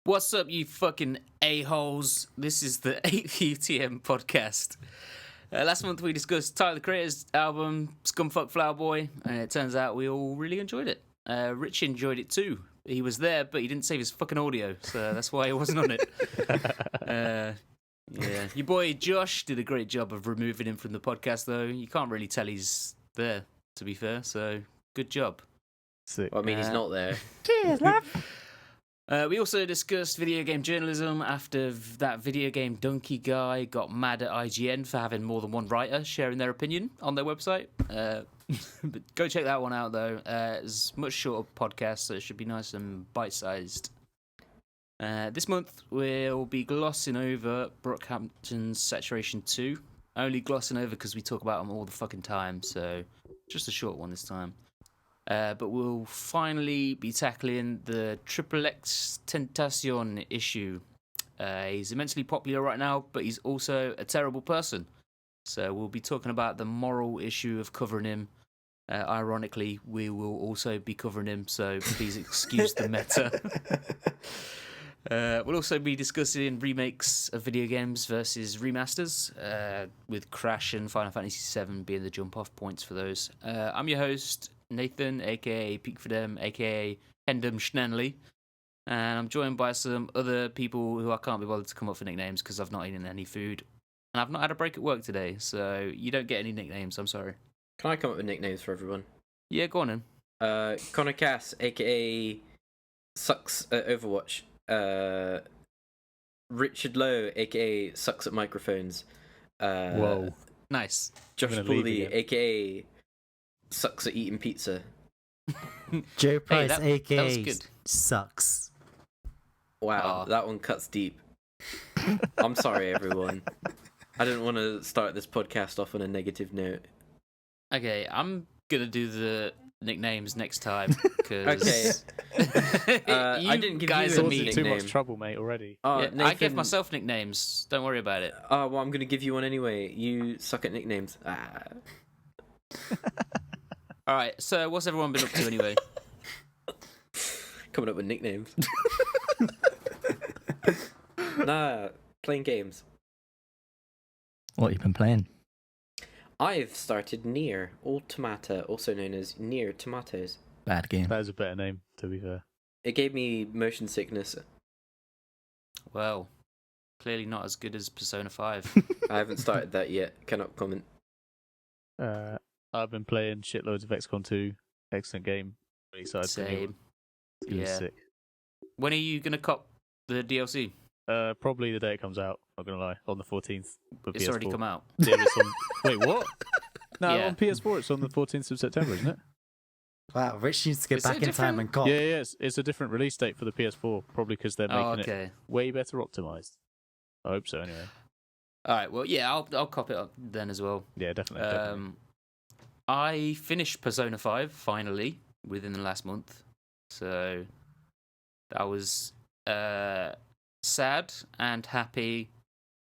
What's up, you fucking a-holes? This is the 8th UTM Podcast. Last month we discussed Tyler the Creator's album, Scumfuck Flower Boy, and it turns out we all really enjoyed it. Rich enjoyed it too. He was there, but he didn't save his fucking audio, so that's why he wasn't on it. Yeah, your boy Josh did a great job of removing him from the podcast, though. You can't really tell he's there, to be fair, so good job. Sick. Well, I mean, he's not there. Cheers, love. We also discussed video game journalism after that video game donkey guy got mad at IGN for having more than one writer sharing their opinion on their website. But go check that one out, though. It's a much shorter podcast, so it should be nice and bite-sized. This month, we'll be glossing over Brockhampton's Saturation 2. Only glossing over because we talk about them all the fucking time, so just a short one this time. But we'll finally be tackling the XXXtentacion issue. He's immensely popular right now, but he's also a terrible person. So we'll be talking about the moral issue of covering him. Ironically, we will also be covering him, so please excuse the meta. We'll also be discussing remakes of video games versus remasters, with Crash and Final Fantasy VII being the jump-off points for those. I'm your host, Nathan, aka Peak for Them, aka Hendom Schnenley, and I'm joined by some other people who I can't be bothered to come up with nicknames because I've not eaten any food, and I've not had a break at work today, so you don't get any nicknames. I'm sorry. Can I come up with nicknames for everyone? Yeah, go on then. Connor Cass, aka Sucks at Overwatch. Richard Lowe, aka Sucks at Microphones. Whoa. Nice. Josh Pooley, aka Sucks at Eating Pizza. Joe Price, that aka was good. Sucks. Wow, that one cuts deep. I'm sorry, everyone. I didn't want to start this podcast off on a negative note. Okay, I'm gonna do the nicknames next time because I didn't give guys you are any mean. Too much nickname. trouble, mate, already. Yeah, Nathan, I give myself nicknames. Don't worry about it. well, I'm going to give you one anyway. You suck at nicknames. All right. So, what's everyone been up to anyway? Coming up with nicknames. Nah, playing games. What you been playing? I've started Nier Automata, also known as Nier Tomatoes. Bad game. That is a better name, to be fair. It gave me motion sickness. Well, clearly not as good as Persona 5. I haven't started that yet. Cannot comment. I've been playing shitloads of XCOM 2. Excellent game. Really excited for the new one. Same. It's gonna be Yeah. sick. When are you gonna cop the DLC? Probably the day it comes out, not gonna lie. On the 14th. For It's PS4. already come out. Yeah, it's on... Wait, what? No, Yeah. on PS4 it's on the 14th of September, isn't it? Wow, Rich needs to get Is it back in time different? and cop. Yeah, it's a different release date for the PS4, probably because they're making Oh, it okay. way better optimized. I hope so, anyway. All right. Well, yeah, I'll cop it up then as well. Yeah, definitely. I finished Persona 5 finally within the last month, so that was sad and happy,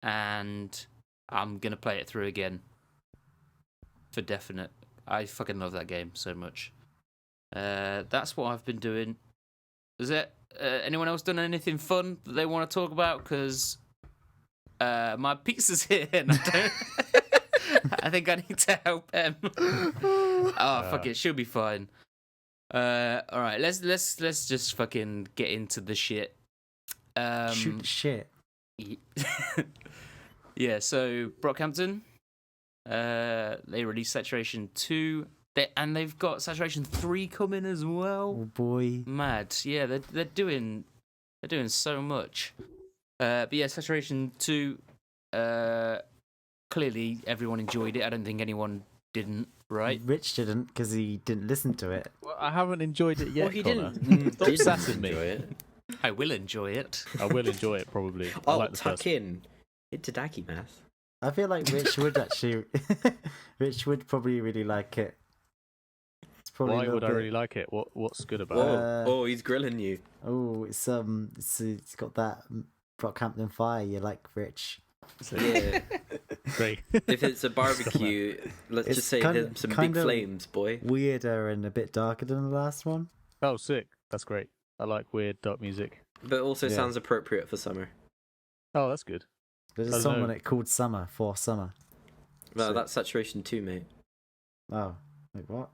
and I'm gonna play it through again for definite. I fucking love that game so much. That's what I've been doing. Is it anyone else done anything fun that they want to talk about? Because my pizza's here and I don't. I think I need to help him. Fuck it, she'll be fine. All right, let's just fucking get into the shit. Shoot shit. Yeah, so Brockhampton, they released Saturation 2, and they've got Saturation 3 coming as well. Oh boy. Mad, yeah, they're doing so much. But yeah, Saturation 2, clearly everyone enjoyed it. I don't think anyone didn't, right? Rich didn't because he didn't listen to it. Well, I haven't enjoyed it yet, Well, he Connor. didn't. Stop didn't sassing me. enjoy it. I will enjoy it. I will enjoy it, probably. I Oh, like the tuck first in. It's Tadaki math. I feel like Rich would actually. Rich would probably really like it. It's probably Why a little would I bit- really like it? What's good about Whoa. it? Oh, he's grilling you. Oh, it's it's got that Brockhampton fire. You like, Rich? So, Yeah. great. If it's a barbecue, let's It's just say kind- there's some kind big of- flames, boy. Weirder and a bit darker than the last one. Oh, sick. That's great. I like weird, dark music. but also Yeah. sounds appropriate for summer. Oh, that's good. There's I a don't song know. on it called Summer for Summer. Well, So- that's Saturation 2, mate. Oh, wait, what?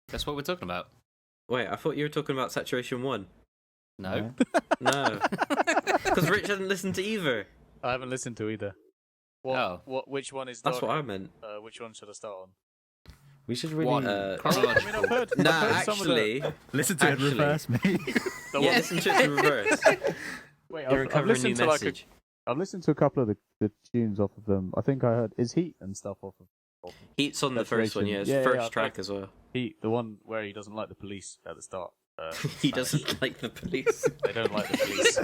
That's what we're talking about. Wait, I thought you were talking about Saturation 1. No. No. Because Rich hasn't listened to either. I haven't listened to either. Which one is That's darker? what I meant. Which one should I start on? We should really. What? I mean, Chronological. I've heard Nah, some of the. actually... Listen to Actually- it reverse, mate. the Yeah, one- listen to it in reverse. Wait, You're I've uncovering a new listened to message. I've listened to a couple of the tunes off of them. I think I heard is Heat and stuff off of Heat's on the first one, Saturation. yeah. It's Yeah, first yeah, track as well. Heat, the one where he doesn't like the police at the start. He doesn't like the police. They don't like the police.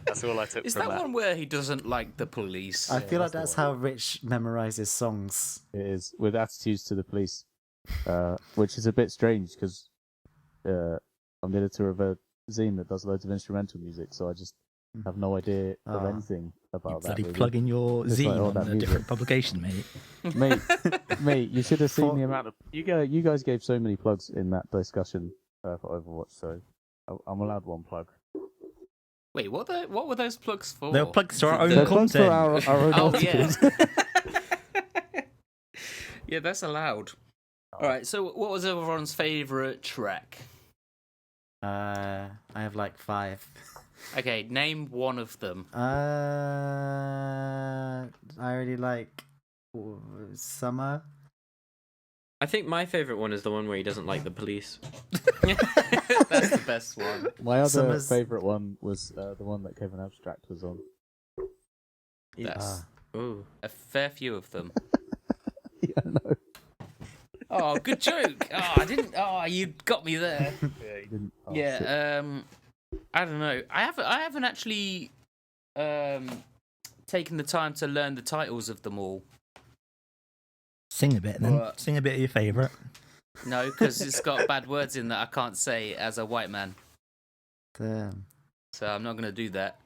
That's all I took Is from that one where he doesn't like the police? I feel like that's that's the how Rich memorizes songs. It is with attitudes to the police, which is a bit strange because I'm the editor of a zine that does loads of instrumental music, so I just have no idea of Ah. anything You about that. bloody Really. plugging your Just zine like all on that a music. different publication, mate. Mate, you should have seen For- the amount of you guys gave so many plugs in that discussion for Overwatch, so I'm allowed one plug. Wait, what were those plugs for? They're plugs to our own The- They're plugs for content. our own Oh, yeah. articles. Yeah, that's allowed. All right, so what was everyone's favourite track? I have like 5. Okay, name one of them. I really like Summer. I think my favourite one is the one where he doesn't like the police. That's the best one. My other Summer's- favourite one was the one that Kevin Abstract was on. That's Ooh. a fair few of them. Yeah, I know. Oh, good joke. Oh, I didn't. Oh, you got me there. Yeah, he didn't. Oh, shit. Yeah. I don't know. I haven't actually taken the time to learn the titles of them all. Sing a bit then. What? Sing a bit of your favourite. No, because it's got bad words in that I can't say as a white man. Damn. So I'm not going to do that.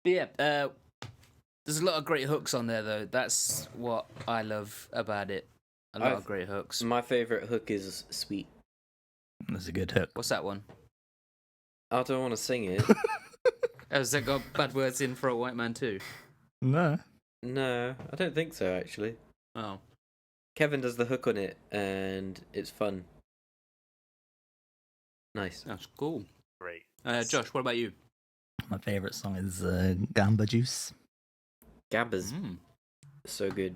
But yeah, there's a lot of great hooks on there, though. That's what I love about it. A lot of great hooks. My favourite hook is Sweet. That's a good hook. What's that one? I don't want to sing it. Has that got bad words in for a white man, too? No. No, I don't think so, actually. Oh. Kevin does the hook on it, and it's fun. Nice. That's cool. Great. Josh, what about you? My favourite song is Gamba Juice. Gabba's Mm. so good.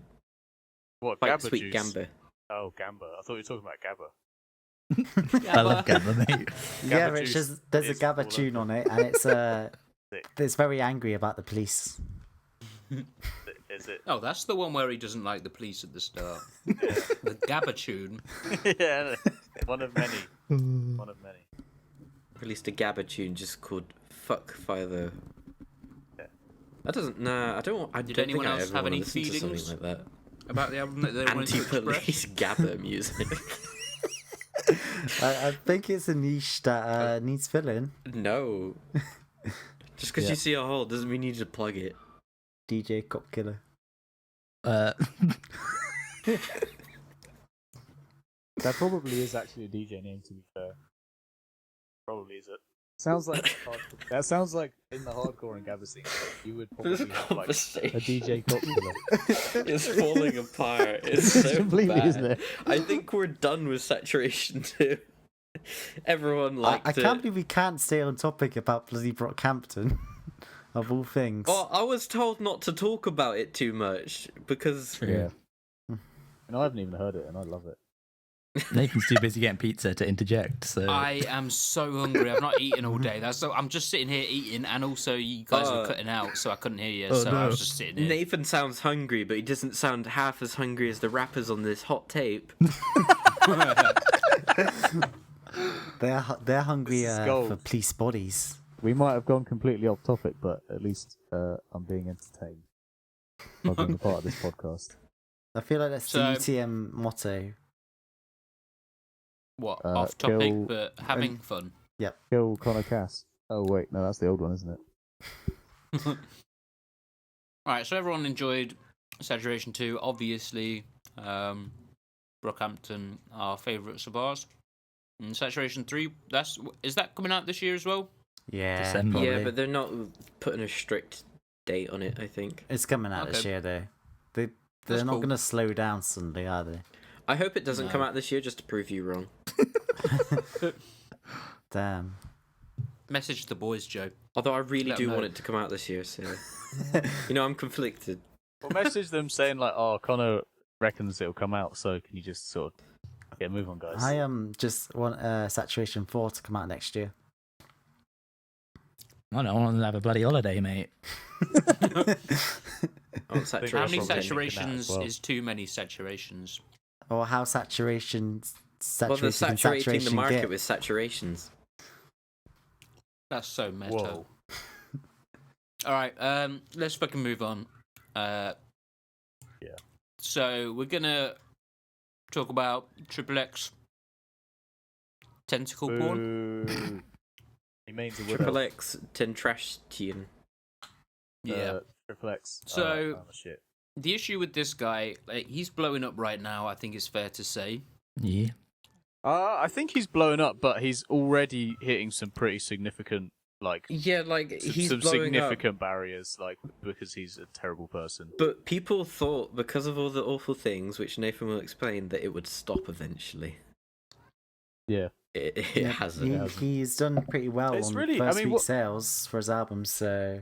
What, Quite Gabba sweet juice? Gamba. Oh, Gamba. I thought you were talking about Gabba. I love Gamba, mate. Yeah, Gabba Rich, Juice there's a is all Gabba tune over. on it, and it's Sick. it's very angry about the police. Is it? Oh, that's the one where he doesn't like the police at the start. The Gabba tune. Yeah, one of many. One of many. Released a Gabba tune just called Fuck Philo. Yeah. That doesn't. Nah, I don't. I Did don't anyone think I else ever have wanna any listen to feelings? something like that. About the album that they wanted to express? Anti-police Gabba music. I think it's a niche that needs filling. No. Just because Yeah. you see a hole doesn't mean you need to plug it. DJ Cop Killer. Uh, That probably is actually a DJ name, to be fair. Probably is it. Sounds like that sounds like in the hardcore and Gabba scene, you would This probably have like conversation a DJ cocktail. is falling apart. It's so Completely, bad. isn't it? I think we're done with Saturation 2. Everyone liked I it. can't believe we can't stay on topic about bloody Brockhampton, of all things. Well, I was told not to talk about it too much because Yeah. And I haven't even heard it, and I love it. Nathan's too busy getting pizza to interject, so I am so hungry. I've not eaten all day. I'm just sitting here eating, and also you guys were cutting out, so I couldn't hear you. Oh, so I no. was just sitting here. Nathan sounds hungry, but he doesn't sound half as hungry as the rappers on this hot tape. They're hungry This is gold. for police bodies. We might have gone completely off topic, but at least I'm being entertained by being a part of this podcast. I feel like that's So- the UTM motto. What? Uh, Off topic, kill- but having fun. Kill Connor Cass. Oh wait, no, that's the old one, isn't it? All right, so everyone enjoyed Saturation 2. Obviously, Brockhampton, our favourites of ours. And Saturation 3, is that coming out this year as well? Yeah, December. Yeah, probably. but they're not putting a strict date on it, I think. It's coming out this Okay. year, though. They're That's not cool. going to slow down suddenly, are they? I hope it doesn't No. come out this year just to prove you wrong. Damn. Message to the boys, Joe. Although I really Let do 'em want know. it to come out this year, so I'm conflicted. Well, message them saying like, "Oh, Connor reckons it'll come out, so can you just sort of get a move on, guys?" I just want Saturation 4 to come out next year. I don't want to have a bloody holiday, mate. Oh, saturation. How many probably saturations thinking that as well. is too many saturations? Or how saturation... Well, they're saturating the market get. with saturations. That's so meta. Whoa. All right, let's fucking move on. Yeah. So we're gonna talk about XXX tentacle porn. Boo. He means the wood Triple elf. X Tentrastion. Yeah. Triple X. So- Shit. The issue with this guy, like, he's blowing up right now. I think it's fair to say. Yeah. I think he's blowing up, but he's already hitting some pretty significant, like, Yeah, like he's some blowing significant up. barriers, like, because he's a terrible person. But people thought because of all the awful things, which Nathan will explain, that it would stop eventually. Yeah. It Yeah, hasn't. He's done pretty well It's on really- first I mean, week what- sales for his album, so...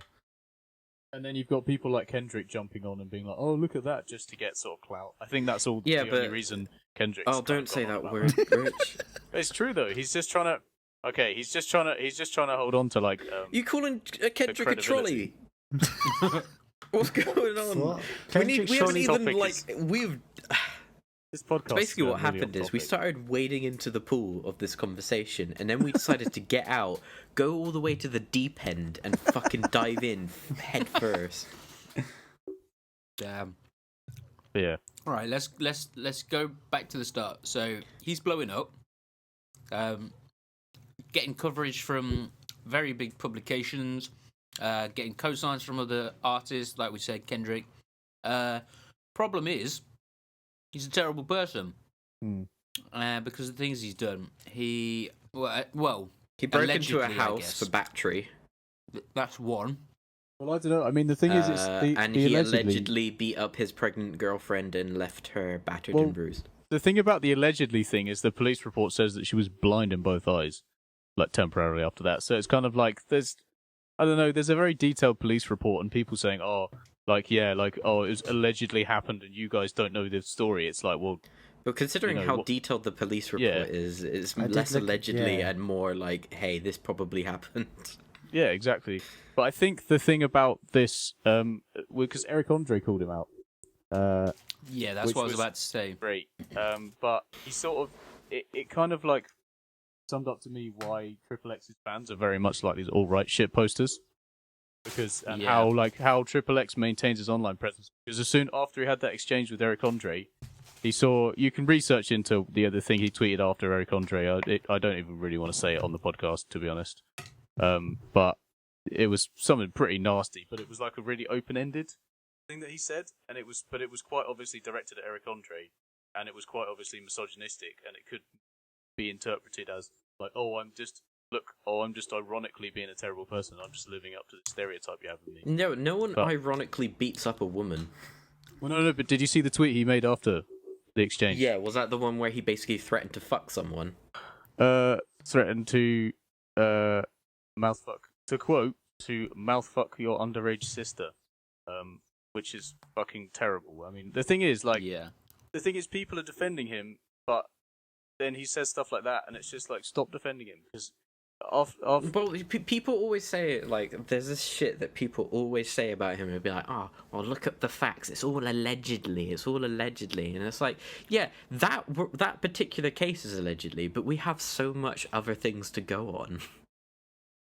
And then you've got people like Kendrick jumping on and being like, "Oh, look at that," just to get sort of clout. I think that's all. Yeah, the only but- reason Kendrick. Oh, don't say that word, Rich. It's true though. He's just trying to. Okay, he's just trying to hold on to like. You calling Kendrick a trolley? credibility. What's going on? What? We haven't Trolley even topic like is- we've. This podcast. Basically, is what really happened off is we topic. started wading into the pool of this conversation, and then we decided to get out, go all the way to the deep end, and fucking dive in head first. Damn. But yeah. All right, let's go back to the start. So he's blowing up, getting coverage from very big publications, getting cosigns from other artists, like we said, Kendrick. Problem is, he's a terrible person because of the things he's done. He broke Into a allegedly, I house guess. for battery, That's one. Well, I don't know. I mean, the thing is, it's and he allegedly beat up his pregnant girlfriend and left her battered Well, and bruised. The thing about the allegedly thing is the police report says that she was blind in both eyes, like temporarily after that. So it's kind of like I don't know, there's a very detailed police report and people saying, it was allegedly happened and you guys don't know the story. It's like, well, But considering how what- detailed the police report Yeah. is, it's I did less look- allegedly yeah. and more like, hey, this probably happened. yeah, exactly. But I think the thing about this, because Eric Andre called him out, Yeah, that's Which what I was was- about to say. great. But he sort of, it kind of like summed up to me why Triple X's fans are very much like these alt-right shit posters. Because, and Yeah. how Triple X maintains his online presence. Because as soon after he had that exchange with Eric Andre, he saw, you can research into the other thing he tweeted after Eric Andre. I don't even really want to say it on the podcast, to be honest. But it was something pretty nasty, but it was like a really open-ended thing that he said, and it was quite obviously directed at Eric Andre, and it was quite obviously misogynistic, and it could be interpreted as like, I'm just ironically being a terrible person. I'm just living up to the stereotype you have of me. No one But- ironically beats up a woman. Well, no, but did you see the tweet he made after the exchange? Yeah, was that the one where he basically threatened to fuck someone? Threatened to mouthfuck. To quote, to mouthfuck your underage sister, which is fucking terrible. I mean, the thing is, Yeah. people are defending him, but then he says stuff like that, and it's just like, stop defending him, because after Well, people always say, like, there's this shit that people always say about him. It'd be like, oh, well, look up the facts. It's all allegedly. And it's like, yeah, that particular case is allegedly, but we have so much other things to go on.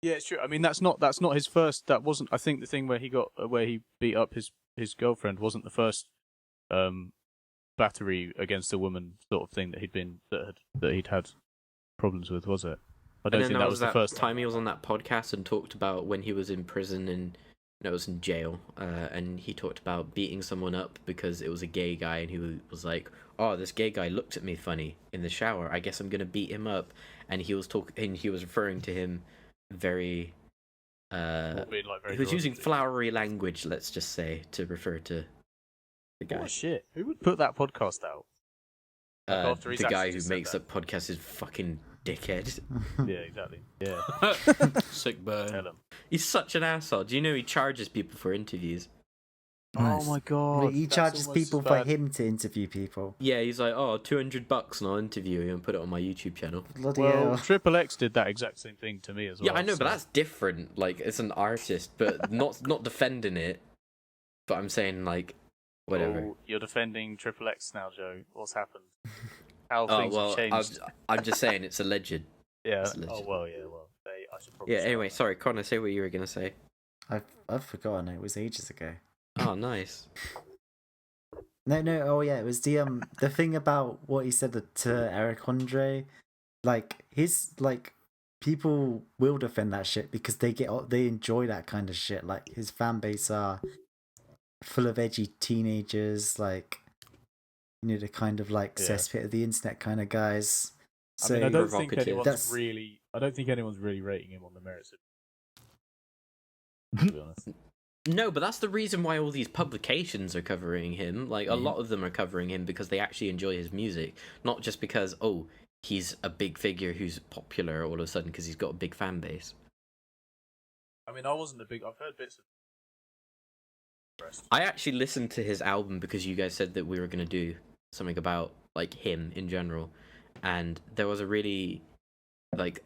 yeah, it's true. I mean, that's not his first. That wasn't. I think the thing where he beat up his girlfriend wasn't the first battery against a woman sort of thing that he'd had problems with, was it? I don't And then think that was the first time he was on that podcast and talked about when he was in prison and no, it was in jail, and he talked about beating someone up because it was a gay guy, and he was like, "Oh, this gay guy looked at me funny in the shower. I guess I'm gonna beat him up." And he was referring to him very being, like, very he was using derogatory. flowery language, let's just say, to refer to the guy. Oh shit! Who would put that podcast out? Like, after he's The guy actually who just makes said up podcasts is fucking dickhead. that? Yeah, exactly. Yeah. Sick burn. Tell him. He's such an asshole. Do you know he charges people for interviews? Oh my god! He that's charges almost people as for bad. him to interview people. Yeah, he's like, oh, $200 and I'll interview you and put it on my YouTube channel. Bloody Well, hell. XXX did that exact same thing to me as well. Yeah, I know, so- but that's different. Like, it's an artist, but not defending it. But I'm saying, like, whatever. Oh, you're defending XXX now, Joe. What's happened? How Oh, things well, have changed. I'm just saying it's alleged. Yeah. it's legit. Oh well, yeah. Well, I should probably. Yeah, say anyway, that. sorry, Connor, say what you were going to say. I've forgotten. It was ages ago. Oh, nice. No. Oh yeah, it was the thing about what he said to Eric Andre. Like his people will defend that shit because they enjoy that kind of shit. Like his fan base are full of edgy teenagers, like the kind of like Yeah. cesspit of the internet kind of guys. I So mean, I don't think provocative. anyone's That's- really. I don't think anyone's really rating him on the merits of. To be honest. No, but that's the reason why all these publications are covering him. Like, a Mhm. lot of them are covering him because they actually enjoy his music. Not just because, oh, he's a big figure who's popular all of a sudden because he's got a big fan base. I mean, I wasn't a big. I've heard bits of. I actually listened to his album because you guys said that we were going to do something about, like, him in general. And there was a really, like,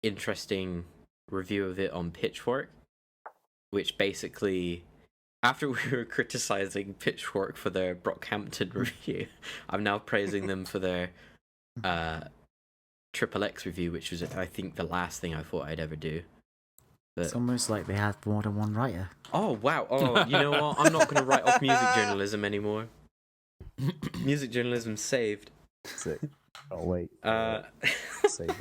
interesting review of it on Pitchfork, which basically, after we were criticizing Pitchfork for their Brockhampton review, I'm now praising them for their XXX review, which was, I think, the last thing I thought I'd ever do. it's almost like they have more than one writer. Oh, wow. Oh, you know what? I'm not going to write off music journalism anymore. Music journalism's saved. Sick. Oh wait. Saving.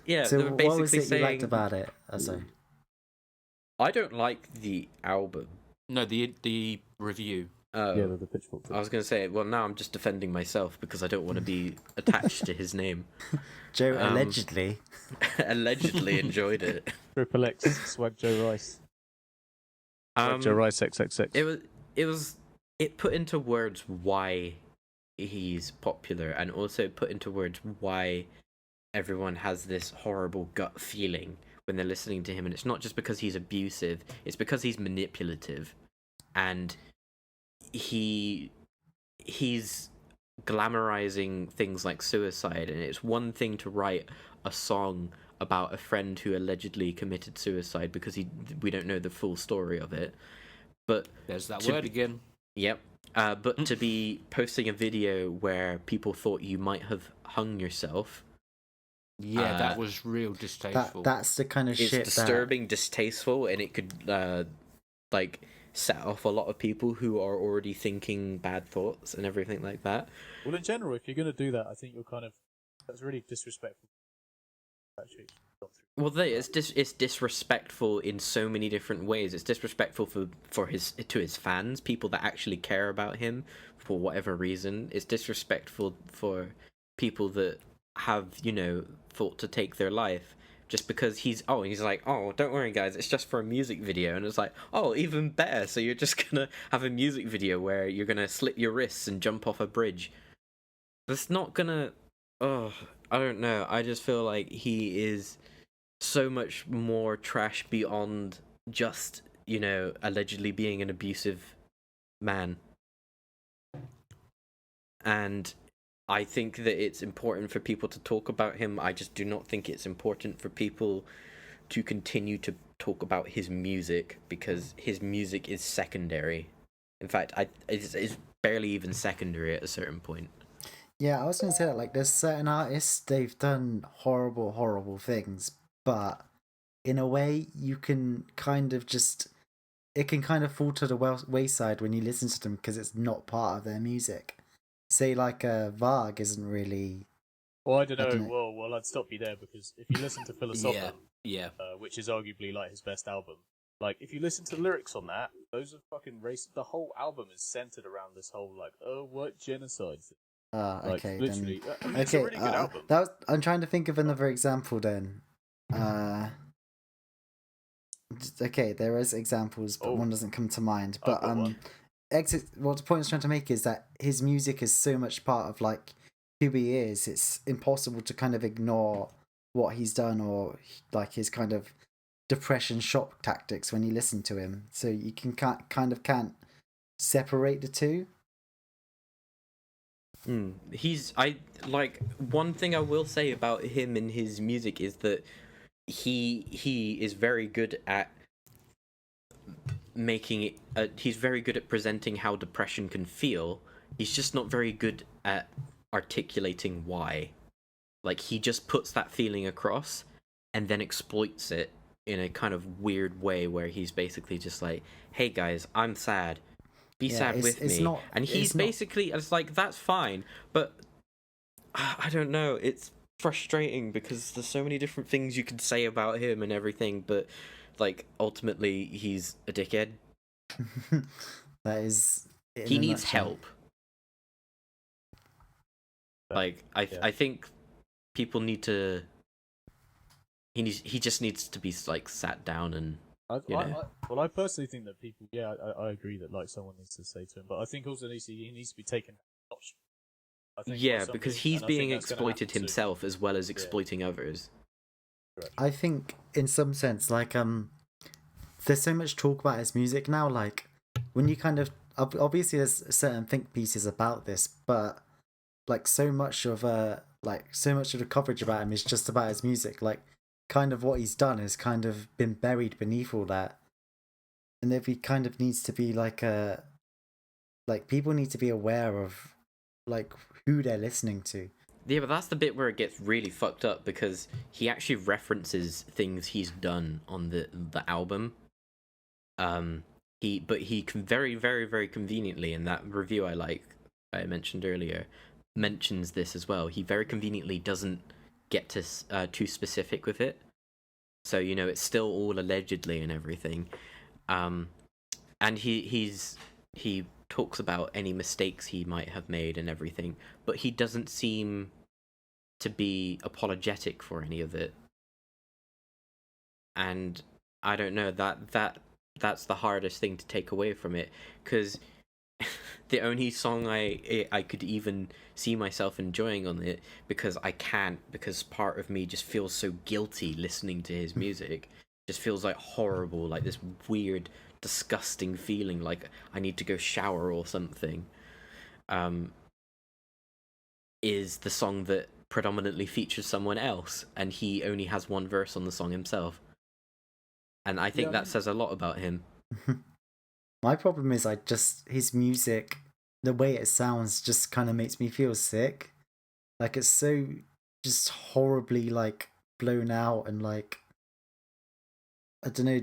Yeah, So they were what basically was it saying, you liked about it? Oh, sorry. I don't like the album. No, the review. Oh, Yeah, the pitchfork. I was going to say, well, now I'm just defending myself because I don't want to be attached to his name. Joe Um, allegedly. Allegedly enjoyed it. XXX. Swag Joe Rice. Swag Joe Rice. XXX. It put into words why he's popular, and also put into words why everyone has this horrible gut feeling when they're listening to him. And it's not just because he's abusive, it's because he's manipulative, and he's glamorizing things like suicide. And it's one thing to write a song about a friend who allegedly committed suicide because we don't know the full story of it, but There's that To word be- again. Yep. But to be posting a video where people thought you might have hung yourself, Yeah, that was real distasteful. That's the kind of it's shit disturbing, distasteful, and it could like set off a lot of people who are already thinking bad thoughts and everything like that. Well, in general, if you're going to do that, I think you're that's really disrespectful. Actually, Well, it's disrespectful in so many different ways. It's disrespectful to his fans, people that actually care about him for whatever reason. It's disrespectful for people that have, thought to take their life just because he's like, oh, don't worry guys, it's just for a music video. And it's like, oh, even better. So you're just gonna have a music video where you're gonna slit your wrists and jump off a bridge. That's not gonna. Oh, I don't know. I just feel like he is so much more trash beyond just, allegedly being an abusive man. And I think that it's important for people to talk about him. I just do not think it's important for people to continue to talk about his music, because his music is secondary. In fact, it's barely even secondary at a certain point. Yeah, I was going to say that, like, there's certain artists, they've done horrible, horrible things, but in a way, you can kind of it can kind of fall to the wayside when you listen to them because it's not part of their music. Say, like, Varg isn't really... Well, I don't know. I dunno. Well, I'd stop you there, because if you listen to Philosopher, Yeah. which is arguably like his best album, like if you listen to the lyrics on that, those are fucking racist. The whole album is centered around this whole like, oh, what genocide? Like, okay, literally. then... I mean, it's a really good album. I'm trying to think of another example then. Okay, there is examples, but one doesn't come to mind. But got one. what the point I was trying to make is that his music is so much part of like who he is. It's impossible to kind of ignore what he's done or like his kind of depression shock tactics when you listen to him. So you can't separate the two. One thing I will say about him and his music is that he is very good at making it. He's very good at presenting how depression can feel. He's just not very good at articulating why. Like, he just puts that feeling across and then exploits it in a kind of weird way where he's basically just like, hey guys, I'm sad. Be sad with me. And he's basically, it's like, that's fine. But I don't know. It's frustrating because there's so many different things you could say about him and everything. But, like, ultimately, he's a dickhead. That is... He needs help. Like, I think people need to... He just needs to be, like, sat down and... I personally think that people, I agree that like someone needs to say to him, but I think also he needs to be taken a notch. Because he's being exploited himself as well as exploiting others. I think in some sense, like there's so much talk about his music now. Like when you kind of obviously there's certain think pieces about this, but like so much of the coverage about him is just about his music. Like, kind of what he's done has kind of been buried beneath all that, and if he kind of needs to be like people need to be aware of like who they're listening to. Yeah, but that's the bit where it gets really fucked up because he actually references things he's done on the album. He can very, very, very conveniently, in that review I mentioned earlier, mentions this as well. He very conveniently doesn't get to too specific with it, so it's still all allegedly and everything. And he talks about any mistakes he might have made and everything, but he doesn't seem to be apologetic for any of it. And I don't know, that's the hardest thing to take away from it, because the only song I could even see myself enjoying on it, because part of me just feels so guilty listening to his music, just feels like horrible, like this weird, disgusting feeling, like I need to go shower or something, is the song that predominantly features someone else, and he only has one verse on the song himself. And I think that says a lot about him. My problem is his music, the way it sounds just kind of makes me feel sick. Like, it's so just horribly like blown out, and like I don't know,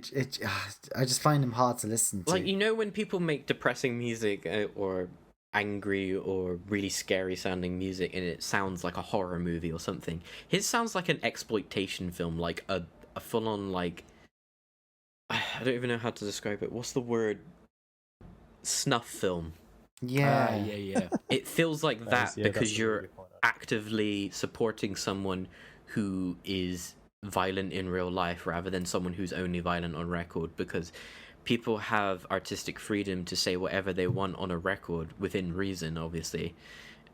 I just find him hard to listen to. Like, when people make depressing music or angry or really scary sounding music and it sounds like a horror movie or something, his sounds like an exploitation film, like a full on, like, I don't even know how to describe it. What's the word? Snuff film. Yeah. It feels like that because you're actively supporting someone who is violent in real life rather than someone who's only violent on record, because people have artistic freedom to say whatever they want on a record within reason, obviously.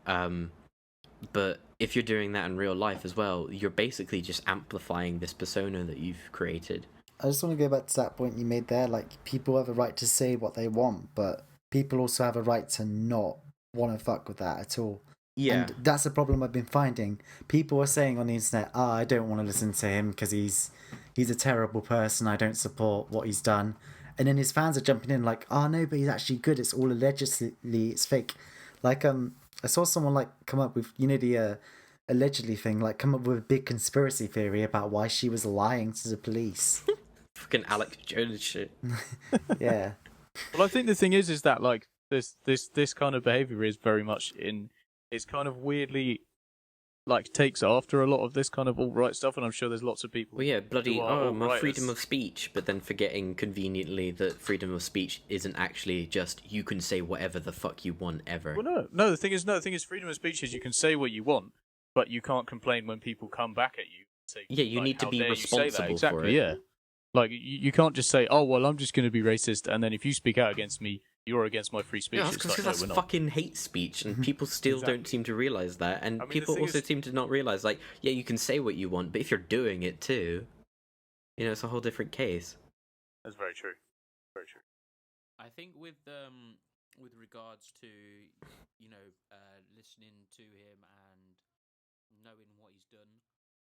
But if you're doing that in real life as well, you're basically just amplifying this persona that you've created. I just want to go back to that point you made there. Like, people have a right to say what they want, but people also have a right to not want to fuck with that at all. Yeah. And that's a problem I've been finding. People are saying on the internet, I don't want to listen to him because he's a terrible person. I don't support what he's done. And then his fans are jumping in like, no, but he's actually good. It's all allegedly, it's fake. Like, I saw someone like come up with, the allegedly thing, like come up with a big conspiracy theory about why she was lying to the police. Fucking Alex Jones shit. Yeah. Well, I think the thing is that like this kind of behavior is very much it's kind of weirdly like takes after a lot of this kind of alt-right stuff, and I'm sure there's lots of people. Well, yeah, bloody my freedom of speech, but then forgetting conveniently that freedom of speech isn't actually just you can say whatever the fuck you want ever. Well, no. The thing is, freedom of speech is you can say what you want, but you can't complain when people come back at you. And say, yeah, you need to be responsible exactly, for it. Yeah. Like you can't just say, "Oh well, I'm just going to be racist," and then if you speak out against me, you're against my free speech. Yeah, It's because like, that's no, we're not. fucking hate speech, and people still don't seem to realize that. And I mean, the people thing also is- seem to not realize, like, yeah, you can say what you want, but if you're doing it too, it's a whole different case. That's very true. Very true. I think with regards to listening to him and knowing what he's done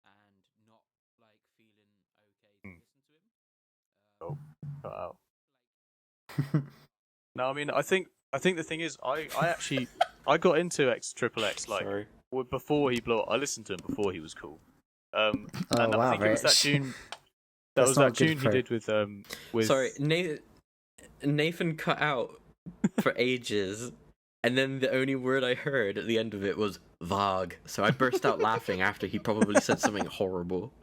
and not like feeling okay to listen to him. Cut out. No, I mean, I think the thing is, I actually I got into XXXtentacion like Sorry. before he blew up. I listened to him before he was cool. And wow, I think it was that Rich. tune. That That's was not that a good tune he approach. did with Sorry, Nathan cut out for ages, and then the only word I heard at the end of it was "Vag." So I burst out laughing after he probably said something horrible.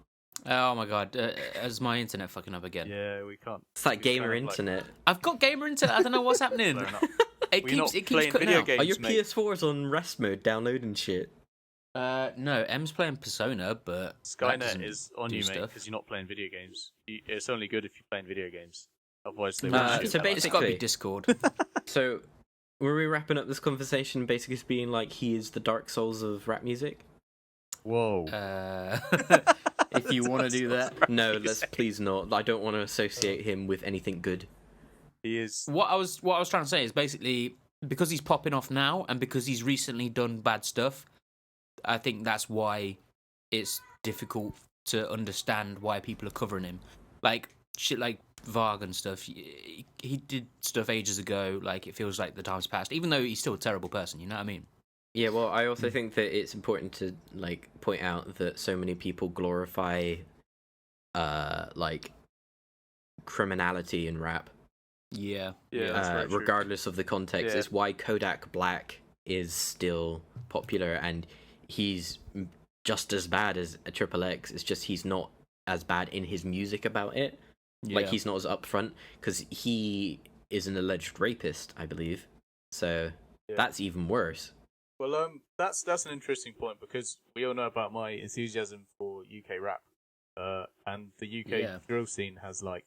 Oh my god, is my internet fucking up again? Yeah, we can't. It's that we gamer kind of, like, internet. I've got gamer internet. I don't know what's happening. blowing up. It We're not keeps playing cutting video out. games. Are your mate. PS4s on rest mode downloading shit? No, M's playing Persona, but that Skynet doesn't is on do you, mate, stuff. because you're not playing video games. It's only good if you're playing video games. Otherwise, they Uh, won't so shoot. It's got to basically- be Discord. So, were we wrapping up this conversation basically just being like he is the Dark Souls of rap music? Whoa. If you want to do that. No, let's please not. I don't want to associate him with anything good. He is. What I was trying to say is basically because he's popping off now and because he's recently done bad stuff, I think that's why it's difficult to understand why people are covering him. Like shit like Varg and stuff. He did stuff ages ago. Like it feels like the time's passed, even though he's still a terrible person. You know what I mean? Yeah, well, I also think that it's important to like point out that so many people glorify, like criminality in rap, Yeah. Yeah, that's very true. regardless of the context. Yeah. It's why Kodak Black is still popular, and he's just as bad as a XXX. It's just he's not as bad in his music about it. Like he's not as upfront because he is an alleged rapist, I believe. So Yeah. that's even worse. Well, that's an interesting point because we all know about my enthusiasm for UK rap, and the UK drill scene has like.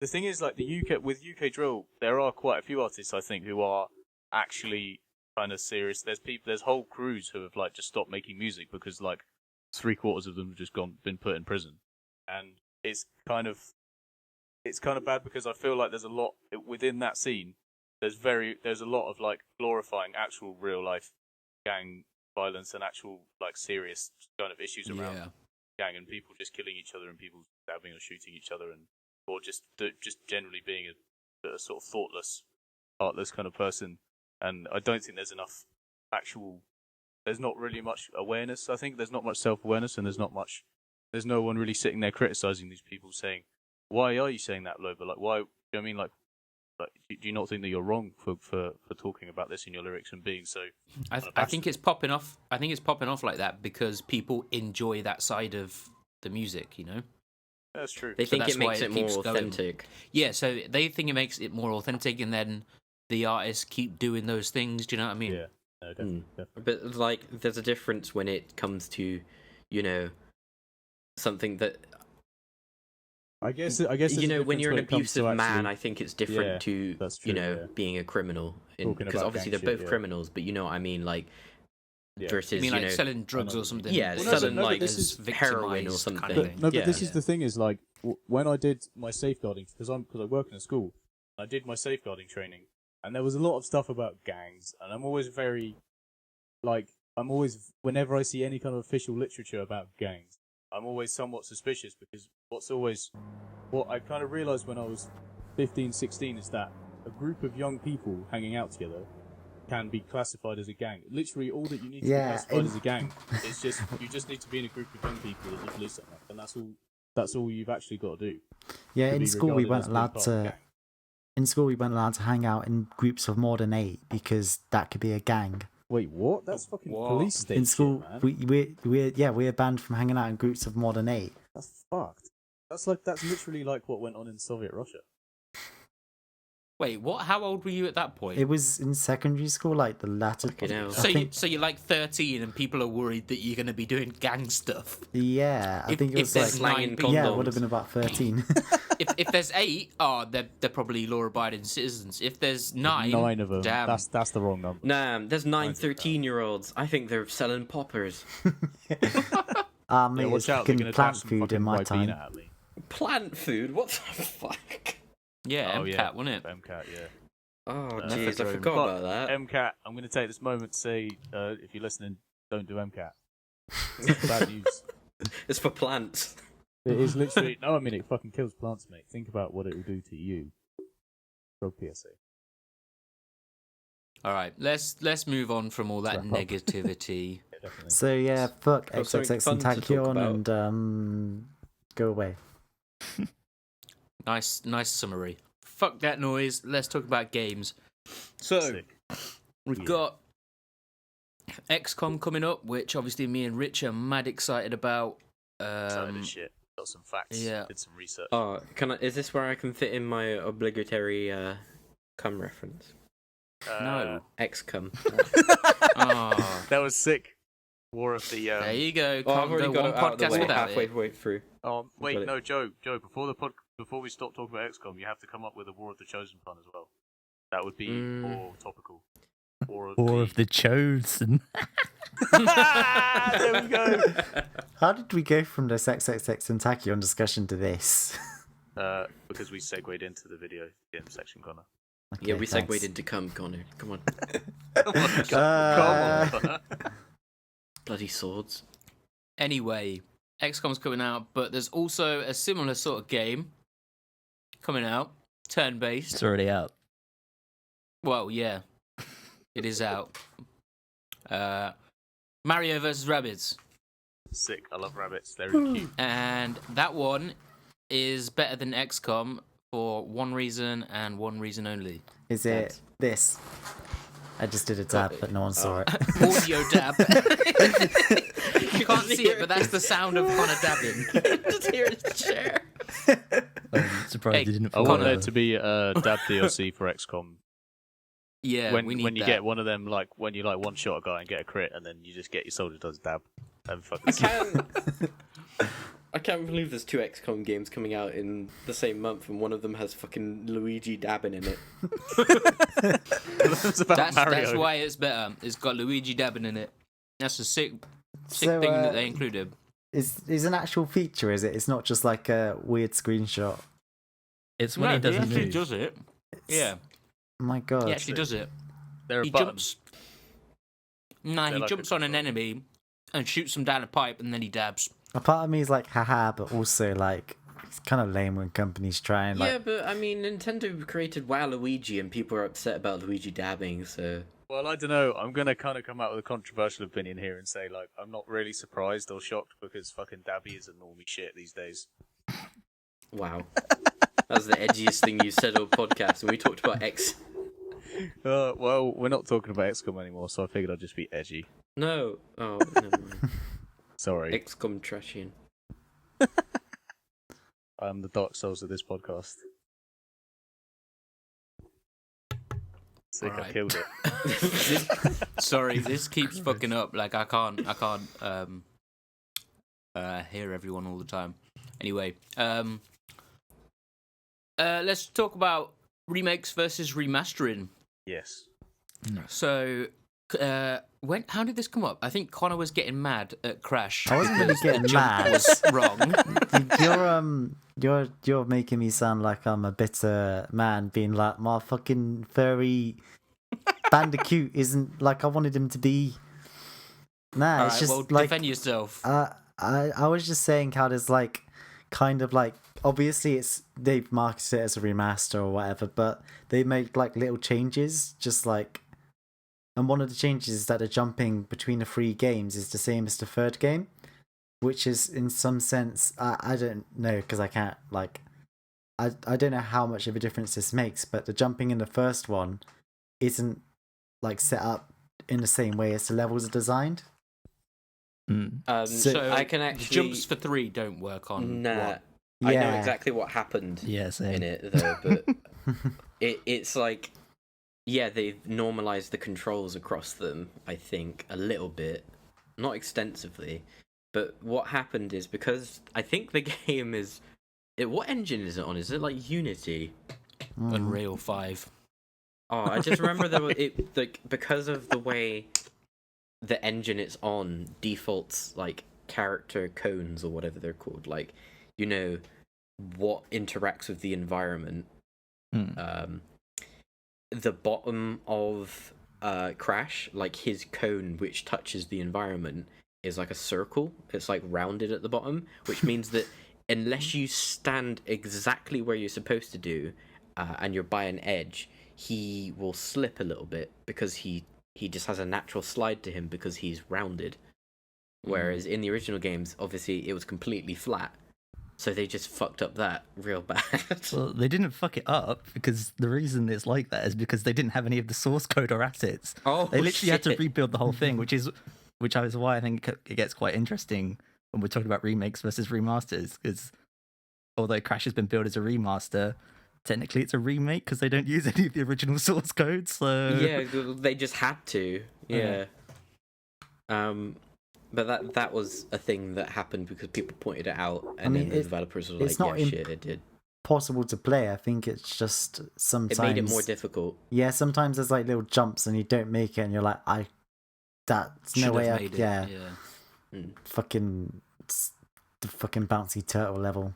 The thing is, like the UK with UK drill, there are quite a few artists I think who are actually kind of serious. There's whole crews who have like just stopped making music because like 3/4 of them have just been put in prison, and it's kind of bad because I feel like there's a lot within that scene. There's a lot of like glorifying actual real life gang violence and actual like serious kind of issues around gang and people just killing each other and people stabbing or shooting each other or just generally being a sort of thoughtless, heartless kind of person. And I don't think there's enough there's not really much awareness. I think there's not much self-awareness and there's no one really sitting there criticizing these people saying, why are you saying that, Loba? Like, why, you know what I mean? Like, do you not think that you're wrong for talking about this in your lyrics and being so? I think it's popping off. I think it's popping off like that because people enjoy that side of the music. You know. That's true. They So think that's it makes why it it more keeps going. authentic. Yeah, so they think it makes it more authentic, and then the artists keep doing those things. Do you know what I mean? Yeah. No, definitely. But like, there's a difference when it comes to, something that I guess when there's a you're difference an when it comes to abusive man. actually- I think it's different Yeah, to that's true, yeah. being a criminal. Talking Because about obviously gang they're both shit, yeah. criminals, but you know what I mean, like Yeah. versus You mean like selling drugs I know or what you something? Yeah, Well, no, selling but like this is heroin or victimised something. kind of thing. No, but Yeah. this is the thing is like when I did my safeguarding because I work in a school, I did my safeguarding training, and there was a lot of stuff about gangs, and I'm always whenever I see any kind of official literature about gangs, I'm always somewhat suspicious because what I kind of realized when I was 15, 16 is that a group of young people hanging out together can be classified as a gang. Literally, all that you need to be classified as a gang is just you just need to be in a group of young people that live loose enough, and that's all you've actually got to do. Yeah, to in be school we regarded weren't as being allowed part of a to. gang. In school we weren't allowed to hang out in groups of more than 8 because that could be a gang. Wait, what? That's fucking What? police state. In school, shit, man. we're banned from hanging out in groups of more than 8. That's fucked. That's literally like what went on in Soviet Russia. Wait, what? How old were you at that point? It was in secondary school, like the latter. Fucking hell. So you're like 13, and people are worried that you're going to be doing gang stuff. Yeah, I think it if was there's like slanging nine, yeah, it condoms. would have been about 13. if there's 8, they're probably law-abiding citizens. If there's 9, 9 of them. damn. That's the wrong number. Nah, there's 9 13-year-olds. I think they're selling poppers. Ah, mate, Yeah, it's watch out, they're fucking gonna plant dash some food fucking in my Ribena time. at me. Plant food? What the fuck? Yeah, Oh, MCAT, yeah. wasn't it? MCAT, yeah. Oh, jeez, I Methadone. forgot But about that. MCAT, I'm going to take this moment to say, if you're listening, don't do MCAT. Bad news. It's for plants. It is literally... No, I mean, it fucking kills plants, mate. Think about what it will do to you. Drug PSA. All right, let's move on from all that Wrap up. negativity. Yeah, definitely. So yeah, fuck Oh, something fun to talk XXXtentacion and go away. Nice summary. Fuck that noise. Let's talk about games. So Sick. we've Yeah. got XCOM coming up, which obviously me and Rich are mad excited about. Excited as shit. Got some facts. yeah. Did some research. Oh, is this where I can fit in my obligatory cum reference? No. XCOM. Oh, That was sick. War of the... there you go. Oh, I've Can't already go got one it out of the podcast way without halfway it. through. Oh, wait, Got it. no, Joe, before we stop talking about XCOM, you have to come up with a War of the Chosen pun as well. That would be more topical. War of the Chosen. There we go. How did we go from this XXXtentacion discussion to this? Because we segued into the video game section, Connor. Okay, Yeah, we segued thanks. into cum, Connor. Come on. Come on, Connor. Bloody swords. Anyway, XCOM's coming out, but there's also a similar sort of game coming out, turn-based. It's already out. Well, yeah, it is out. Mario vs. Rabbids, Sick. I love rabbits. They're really cute. and that one is better than XCOM for one reason and one reason only. Is it this? I just did a dab, but no one saw it. Audio dab. You can't see it, but that's the sound of Connor dabbing. Just hear his chair. I'm surprised Hey, you didn't I want follow. there to be a dab DLC for XCOM. Yeah, when we need when you that. get one of them, like when you like one shot a guy and get a crit, and then you just get your soldier does dab and fucking. I can't believe there's 2 XCOM games coming out in the same month, and one of them has fucking Luigi dabbing in it. It's about Mario. That's why it's better. It's got Luigi dabbing in it. That's a sick So, thing that they included. is an actual feature, is it? It's not just like a weird screenshot. It's when he doesn't actually move. does it. Yeah, My God. he actually does it. There are He buttons. jumps. Nah, They're he like jumps a on an control. enemy and shoots them down a pipe, and then he dabs. A part of me is like, haha, but also like, it's kind of lame when companies try and like. Yeah, but I mean, Nintendo created Waluigi, and people are upset about Luigi dabbing, so... Well, I don't know. I'm gonna kind of come out with a controversial opinion here and say, like, I'm not really surprised or shocked because fucking dabby is a normie shit these days. Wow. That's the edgiest thing you said on podcast, and we talked about X... Well, we're not talking about XCOM anymore, so I figured I'd just be edgy. No. Oh, never mind. Sorry, XCOMtentacion. I'm the Dark Souls of this podcast. Sick, I Alright. killed it. Sorry, this keeps fucking up. Like I can't hear everyone all the time. Anyway, let's talk about remakes versus remastering. Yes. So, how did this come up? I think Connor was getting mad at Crash. I wasn't really because the getting jump mad. was wrong. You're making me sound like I'm a bitter man, being like my fucking furry Bandicoot isn't like I wanted him to be. Nah, All it's right, just well, like defend yourself. I was just saying how there's like kind of like obviously it's they've marketed it as a remaster or whatever, but they make like little changes, just like. And one of the changes is that the jumping between the 3 games is the same as the third game, which is in some sense, I don't know, because I can't, like, I don't know how much of a difference this makes, but the jumping in the first one isn't, like, set up in the same way as the levels are designed. Mm. So I can the actually... jumps for 3 don't work on Nah. one. I know Yeah. exactly what happened Yeah, same. in it, though, but... it's like, yeah, they've normalized the controls across them, I think, a little bit, not extensively. But what happened is, because I think the game is, what engine is it on? Is it like Unity? Unreal 5. Oh, I just remember because of the way the engine it's on defaults like character cones or whatever they're called, like, you know, what interacts with the environment. The bottom of Crash, like his cone which touches the environment, is like a circle. It's like rounded at the bottom, which means that unless you stand exactly where you're supposed to do, and you're by an edge, he will slip a little bit because he just has a natural slide to him because he's rounded. Whereas in the original games, obviously, it was completely flat. So they just fucked up that real bad. Well, they didn't fuck it up because the reason it's like that is because they didn't have any of the source code or assets. Oh, they literally had to shit. rebuild the whole thing, which is why I think it gets quite interesting when we're talking about remakes versus remasters. Because although Crash has been built as a remaster, technically it's a remake because they don't use any of the original source code. So Yeah, they just had to. Yeah. But that was a thing that happened because people pointed it out, and then the developers were like, "Yeah, shit, it did." Possible to play. I think it's just sometimes It made it more difficult. Yeah, sometimes there's like little jumps and you don't make it, and you're like, that's no Should way. have made it. Yeah. Fucking the fucking bouncy turtle level.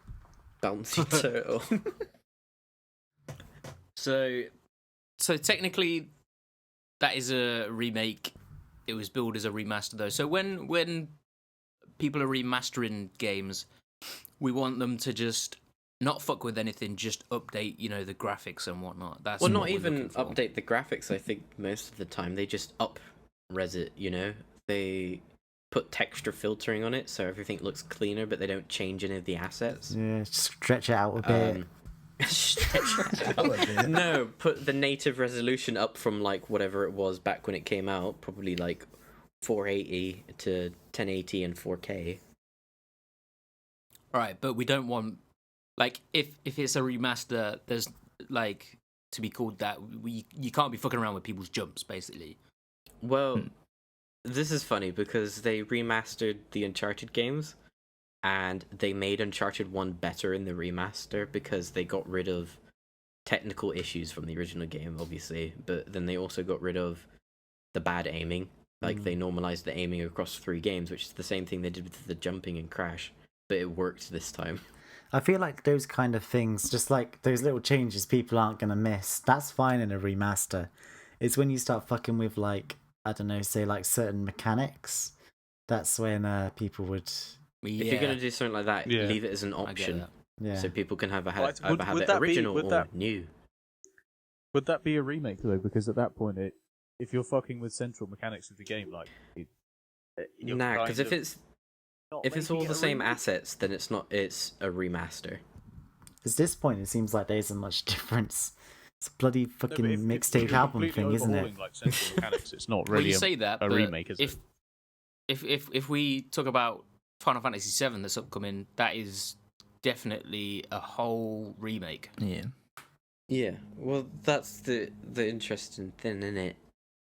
Bouncy turtle. So technically, that is a remake. It was billed as a remaster, though. So when people are remastering games, we want them to just not fuck with anything, just update, you know, the graphics and whatnot. That's Well, what not we're even looking for. update the graphics. I think most of the time they just up-res it. You know, they put texture filtering on it so everything looks cleaner, but they don't change any of the assets. Yeah, stretch it out a bit. No, put the native resolution up from like whatever it was back when it came out, probably like 480 to 1080 and 4K. Right, but we don't want, like, if it's a remaster, there's like to be called that. You can't be fucking around with people's jumps, basically. Well, this is funny because they remastered the Uncharted games, and they made Uncharted 1 better in the remaster because they got rid of technical issues from the original game, obviously, but then they also got rid of the bad aiming. Like, they normalized the aiming across 3 games, which is the same thing they did with the jumping in Crash, but it worked this time. I feel like those kind of things, just like those little changes people aren't going to miss, that's fine in a remaster. It's when you start fucking with, like, I don't know, say, like, certain mechanics, that's when people would... If you're going to do something like that, leave it as an option. Yeah. So people can have Well, either have it original or new. Would that be a remake, though? Because at that point, if you're fucking with central mechanics of the game, like... Nah, because if it's all the same remake. assets, then it's not. It's a remaster. At this point, it seems like there isn't much difference. It's a bloody No, fucking but if mixtape you're album completely thing, isn't it? overhauling, like, central mechanics, it's not Well, really you say that, a but remake, is it? If we talk about Final Fantasy VII that's upcoming, that is definitely a whole remake. yeah. Yeah, well, that's the interesting thing, isn't it?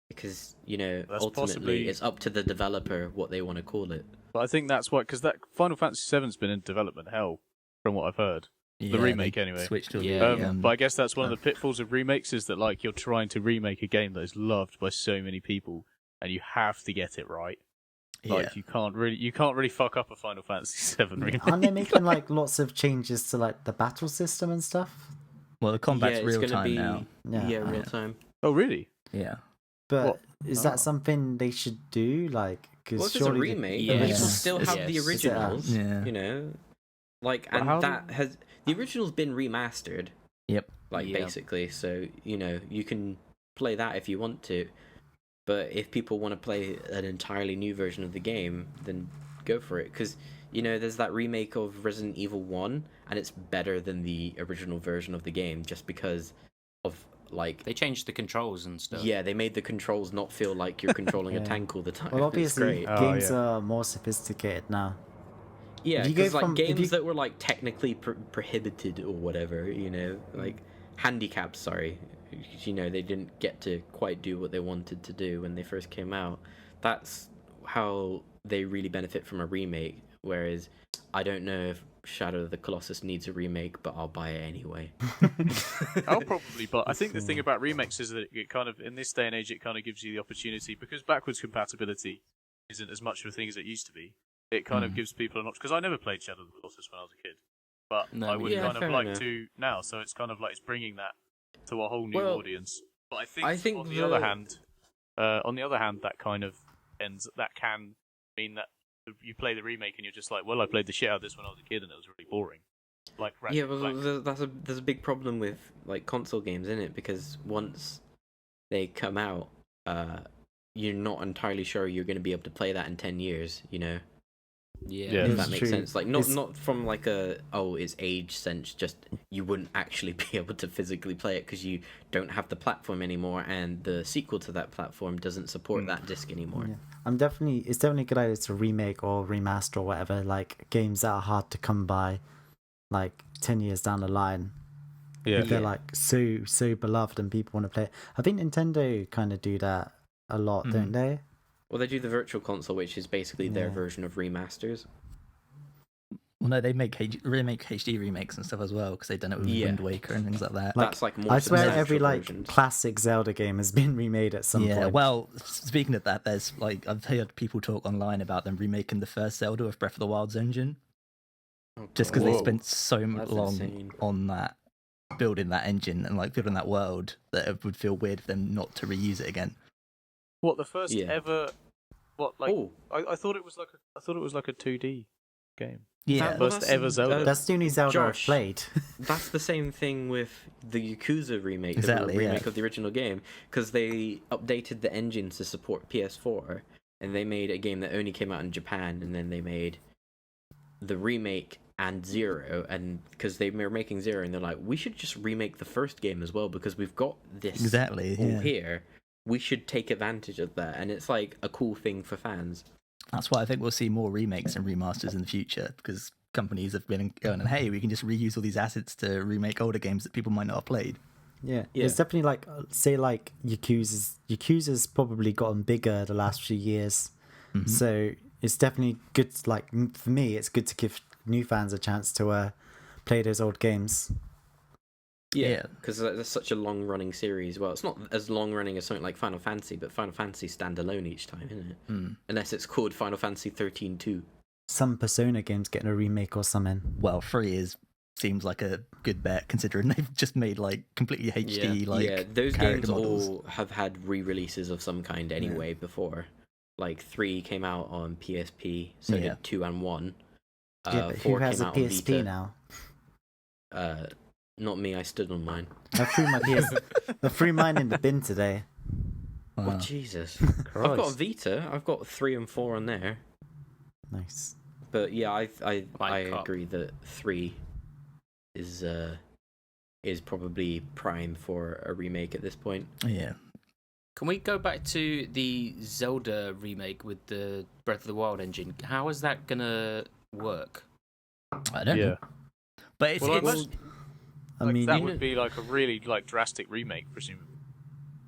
Because, you know, That's ultimately possibly- it's up to the developer what they want to call it. But I think that's why, because that Final Fantasy VII's been in development hell, from what I've heard. Yeah, remake, they anyway. Switched to Yeah. the, But I guess that's one of the pitfalls of remakes, is that, like, you're trying to remake a game that is loved by so many people, and you have to get it right. Like, you can't really fuck up a Final Fantasy VII remake. Aren't they making like lots of changes to like the battle system and stuff? Well, the combat's it's real gonna time be, now. Yeah, real time. Oh, really? Yeah. But What? is Oh. that something they should do? Like, because Well, if it's a surely remake, Yeah. the Yes. originals still have Yes. the originals. Yeah. You know, like, But and how- that has the original's been remastered. Yep. Like, Yeah. basically, so you know you can play that if you want to. But if people want to play an entirely new version of the game, then go for it. Because, you know, there's that remake of Resident Evil 1, and it's better than the original version of the game just because of, like... They changed the controls and stuff. Yeah, they made the controls not feel like you're controlling a Yeah. tank all the time. well, It's obviously great. Oh, games yeah. are more sophisticated now. Yeah, if you go because, like, from- if games you- that were, like, technically prohibited or whatever, you know, like... handicapped. Sorry, you know, they didn't get to quite do what they wanted to do when they first came out. That's how they really benefit from a remake. Whereas I don't know if Shadow of the Colossus needs a remake, but I'll buy it anyway. I'll probably, but I think the thing about remakes is that it kind of, in this day and age, it kind of gives you the opportunity, because backwards compatibility isn't as much of a thing as it used to be. It kind of gives people an option, because I never played Shadow of the Colossus when I was a kid, but No, I would yeah, kind of fair like enough. to now, so it's kind of like it's bringing that to a whole new Well, audience. But I think on the other hand, that kind of that can mean that you play the remake and you're just like, well, I played the shit out of this when I was a kid and it was really boring. Like Yeah, well, there's a big problem with like console games, isn't it? Because once they come out, you're not entirely sure you're going to be able to play that in 10 years. You know, Yeah. Yeah. if It's that makes true. sense. Like not from like it's age sense. Just you wouldn't actually be able to physically play it because you don't have the platform anymore, and the sequel to that platform doesn't support that disc anymore. Yeah. It's definitely a good idea to remake or remaster or whatever, like games that are hard to come by, like 10 years down the line. Yeah. If they're like so beloved and people want to play it. I think Nintendo kind of do that a lot, don't they? Well, they do the Virtual Console, which is basically their Yeah. version of remasters. Well, no, they remake HD remakes and stuff as well, because they've done it with Yeah. Wind Waker and things like that. Like, That's like more I swear substantial every like versions. classic Zelda game has been remade at some Yeah, point. well, speaking of that, there's like I've heard people talk online about them remaking the first Zelda with Breath of the Wild's engine, Oh, just because they God. spent so That's long insane. on that, building that engine and like building that world, that it would feel weird for them not to reuse it again. What, the first Yeah. ever? What, like? Oh, I thought it was like a 2D game. Yeah, Well, First that's- ever Zelda. That's the only Zelda I've Josh. played. that's the same thing with the Yakuza remake, Exactly, the yeah. remake of the original game, because they updated the engine to support PS4, and they made a game that only came out in Japan, and then they made the remake and Zero, and because they were making Zero, and they're like, we should just remake the first game as well, because we've got this exactly. all Yeah. here. We should take advantage of that, and it's like a cool thing for fans. That's why I think we'll see more remakes and remasters in the future, because companies have been going, hey, we can just reuse all these assets to remake older games that people might not have played. Yeah, Yeah. it's definitely like say like Yakuza's probably gotten bigger the last few years, so it's definitely good. Like for me, it's good to give new fans a chance to play those old games. Yeah. Because there's such a long-running series. Well, it's not as long-running as something like Final Fantasy, but Final Fantasy stand alone each time, isn't it? Unless it's called Final Fantasy 13-2. Some Persona games getting a remake or something. Well, 3 seems like a good bet, considering they've just made like completely HD yeah, those character games models. all have had re-releases of some kind anyway before. Like 3 came out on PSP, so Yeah. did 2 and 1. Yeah, but 4 who has came a out on PSP Vita. now? Not me, I stood on mine. I threw mine in the bin today. Wow. Oh, Jesus. I've got a Christ. Vita. I've got 3 and 4 on there. Nice. But yeah, I Like Cup. agree that 3 is probably prime for a remake at this point. Yeah. Can we go back to the Zelda remake with the Breath of the Wild engine? How is that gonna work? I don't know. But it's, Well, I it's imagine- I Like, mean, that would be like a really like drastic remake, presumably.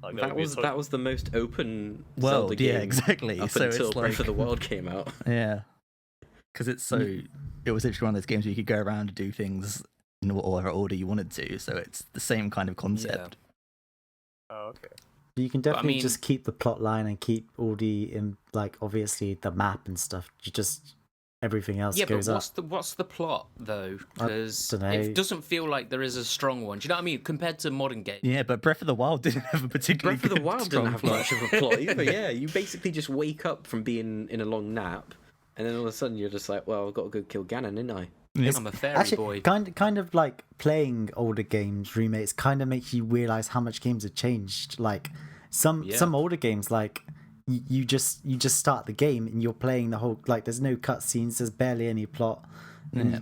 Like, That would be a was that was the most open world, Zelda game yeah, exactly. up So until it's Breath like, of the Wild came out. yeah, because it's so. It was literally one of those games where you could go around and do things in whatever order you wanted to. So it's the same kind of concept. Oh, okay. you can definitely mean- just keep the plot line and keep all like obviously the map and stuff. You just everything else Yeah, but goes up. what's the plot though? Because dunno. it doesn't feel like there is a strong one. Do you know what I mean? Compared to modern games. Yeah, but Breath of the Wild didn't have a particularly Breath of the good, Wild strong didn't have plot. much of a plot either. Yeah, you basically just wake up from being in a long nap, and then all of a sudden you're just like, well, I've got to go kill Ganon, didn't I? I'm a fairy Actually, boy. kind of like playing older games remakes kind of makes you realize how much games have changed. Like some older games, like you just start the game and you're playing the whole, like there's no cutscenes, there's barely any plot, and you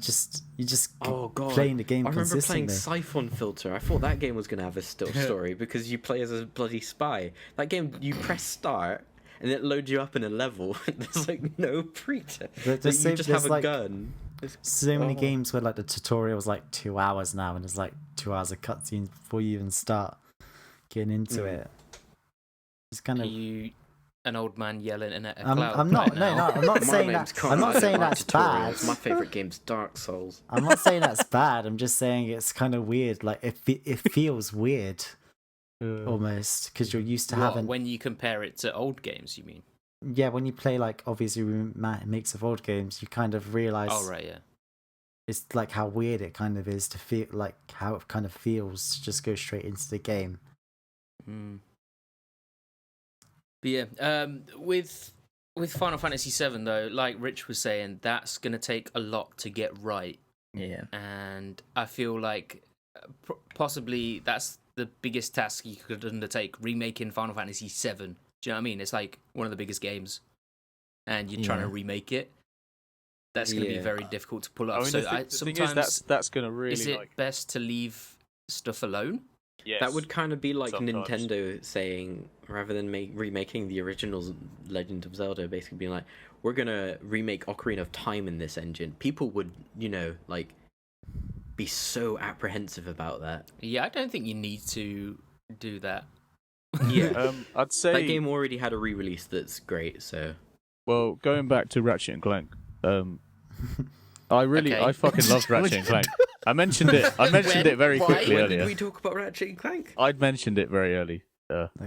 just Oh god, playing the game I remember playing consistently. Siphon Filter. I thought that game was gonna have a story because you play as a bloody spy. That game, you press start and it loads you up in a level. There's like no pretense. There's You so- just there's have a like- gun. so many games where like the tutorial is like 2 hours now, and there's like 2 hours of cutscenes before you even start getting into it. It's kind Are of. you an old man yelling in a I'm cloud? not. right No, now? I'm not My saying name's that. Connor, I'm not I saying like that's tutorials. bad. My favorite game's Dark Souls. I'm not saying that's bad. I'm just saying it's kind of weird. Like it feels weird almost because you're used to What, having. when you compare it to old games, you mean? Yeah, when you play like obviously remakes of old games, you kind of realize. Oh right, yeah. It's like how weird it kind of is to feel like how it kind of feels to just go straight into the game. But yeah, with Final Fantasy VII though, like Rich was saying, that's gonna take a lot to get right, Yeah. and I feel like possibly that's the biggest task you could undertake, remaking Final Fantasy VII. Do you know what I mean? It's like one of the biggest games, and you're trying to remake it. That's going to be very difficult to pull off. I mean, so the thing sometimes is that's going to really is it best to leave stuff alone? Yes, That would kind of be like sometimes. Nintendo saying, rather than remaking the original Legend of Zelda, basically being like, we're gonna remake Ocarina of Time in this engine. People would, like, be so apprehensive about that. Yeah, I don't think you need to do that. Yeah, I'd say that game already had a re-release that's great. So, well, going back to Ratchet and Clank, Okay. I fucking loved Ratchet and Clank. I mentioned it it very Why? quickly when earlier. did we talk about Ratchet and Clank? I'd mentioned it very early,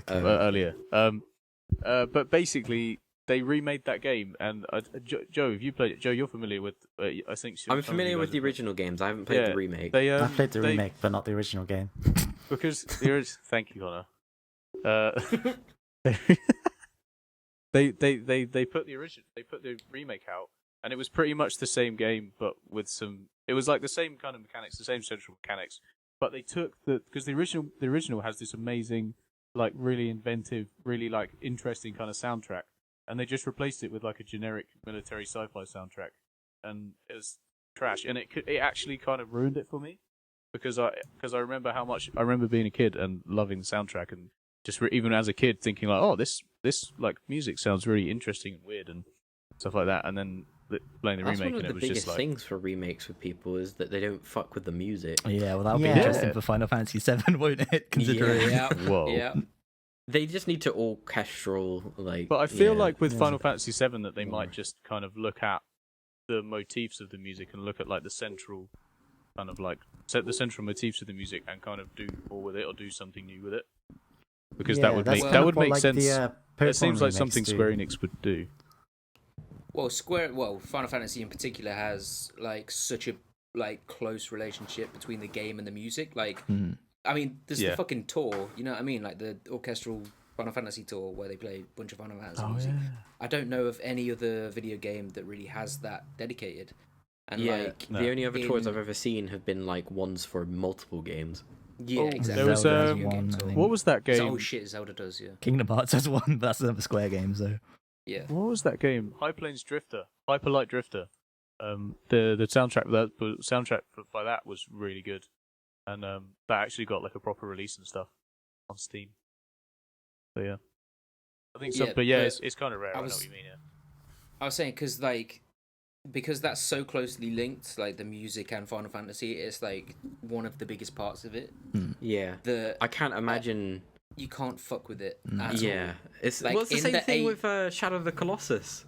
earlier. But basically, they remade that game, and Joe, have you played it? Joe, you're familiar with? I think I'm familiar with the original games. I haven't played the remake. I played the remake, but not the original game. Because thank you, Connor. They put the remake out, and it was pretty much the same game, but with some. It was like the same kind of mechanics, the same central mechanics, but they took because the original has this amazing, like really inventive, really like interesting kind of soundtrack, and they just replaced it with like a generic military sci-fi soundtrack, and it was trash, and it actually kind of ruined it for me, because I remember how much I remember being a kid and loving the soundtrack, and just even as a kid thinking like, oh, this like music sounds really interesting and weird and stuff like that, and then playing the That's remake, one and of it the was biggest just like things for remakes with people is that they don't fuck with the music. Yeah, well, that'll be Yeah. interesting for Final Fantasy VII, won't it? Considering. Yeah. whoa. Yeah. They just need to orchestral, like. But I feel yeah. like with Yeah. Final Fantasy VII that they might just kind of look at the motifs of the music and look at like the central kind of like set the central motifs of the music and kind of do more with it or do something new with it, because that would make sense. It seems like something Square Enix would do. Well, Final Fantasy in particular has like such a like close relationship between the game and the music. Like, I mean, there's the fucking tour. You know what I mean? Like the orchestral Final Fantasy tour where they play a bunch of Final Fantasy music. Yeah. I don't know of any other video game that really has that dedicated. And like, the only other tours in- I've ever seen have been like ones for multiple games. yeah, Oh, exactly. there was, Zelda has Video one, game I tour. think. What was that game? Oh shit, Zelda does, yeah. Kingdom Hearts has one, but that's another Square game, so. Yeah. What was that game? High Plains Drifter, Hyperlight Drifter. The soundtrack by that was really good, and that actually got like a proper release and stuff on Steam. So yeah, I think Yeah, but yeah, but it's kind of rare. I know was- what you mean. Yeah. I was saying because that's so closely linked, like the music and Final Fantasy, it's like one of the biggest parts of it. Yeah, I can't imagine. You can't fuck with it at all. Yeah, it's Like, well, it's the in same the thing eight- with Shadow of the Colossus.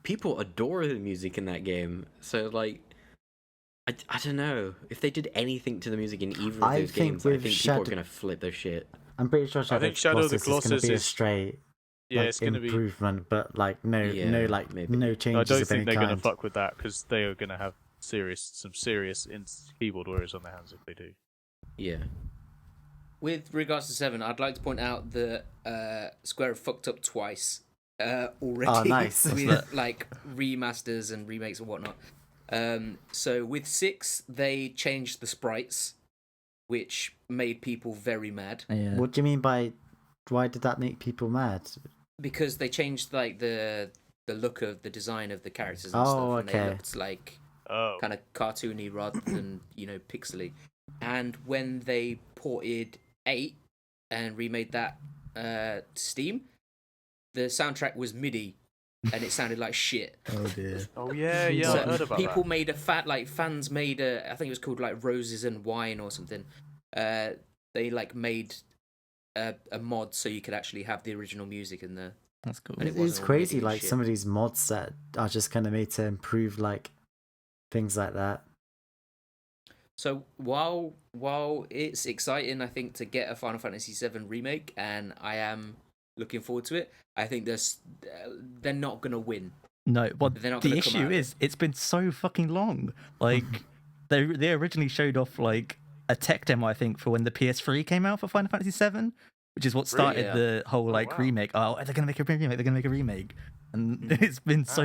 People adore the music in that game, so like, I don't know if they did anything to the music in either of I those think games. I with think people are Shadow- gonna flip their shit. I'm pretty sure Shadow think Shadow of the is going to Colossus be a is- straight Yeah, like, it's going to be. improvement, but like no maybe. no I changes don't of think any they're going to kind. fuck with that because they are going to have some serious keyboard warriors on their hands if they do. Yeah, With regards to 7, I'd like to point out that Square have fucked up twice already. Oh, nice. With like remasters and remakes and whatnot. So with 6, they changed the sprites, which made people very mad. Yeah. What do you mean by why did that make people mad? Because they changed like the look of the design of the characters and Oh, stuff, and they okay. looked like Oh, kind of cartoony rather than pixely. And when they ported 8 and remade that to Steam, the soundtrack was MIDI, and it sounded like shit. Oh dear. Oh yeah, I So heard about people that. made fans made I think it was called like Roses and Wine or something. They like made a mod so you could actually have the original music in there. That's cool. And it It's wasn't all crazy, MIDI like shit. some of these mods that are just kind of made to improve like things like that. So while it's exciting, I think, to get a Final Fantasy VII remake, and I am looking forward to it, I think they're not gonna win. No, well, They're not the gonna come issue out. is it's been so fucking long. Like they originally showed off like a tech demo, I think, for when the PS3 came out for Final Fantasy VII, which is what started Yeah. the whole like wow. remake. Oh, they're gonna make a remake. They're gonna make a remake, and it's been so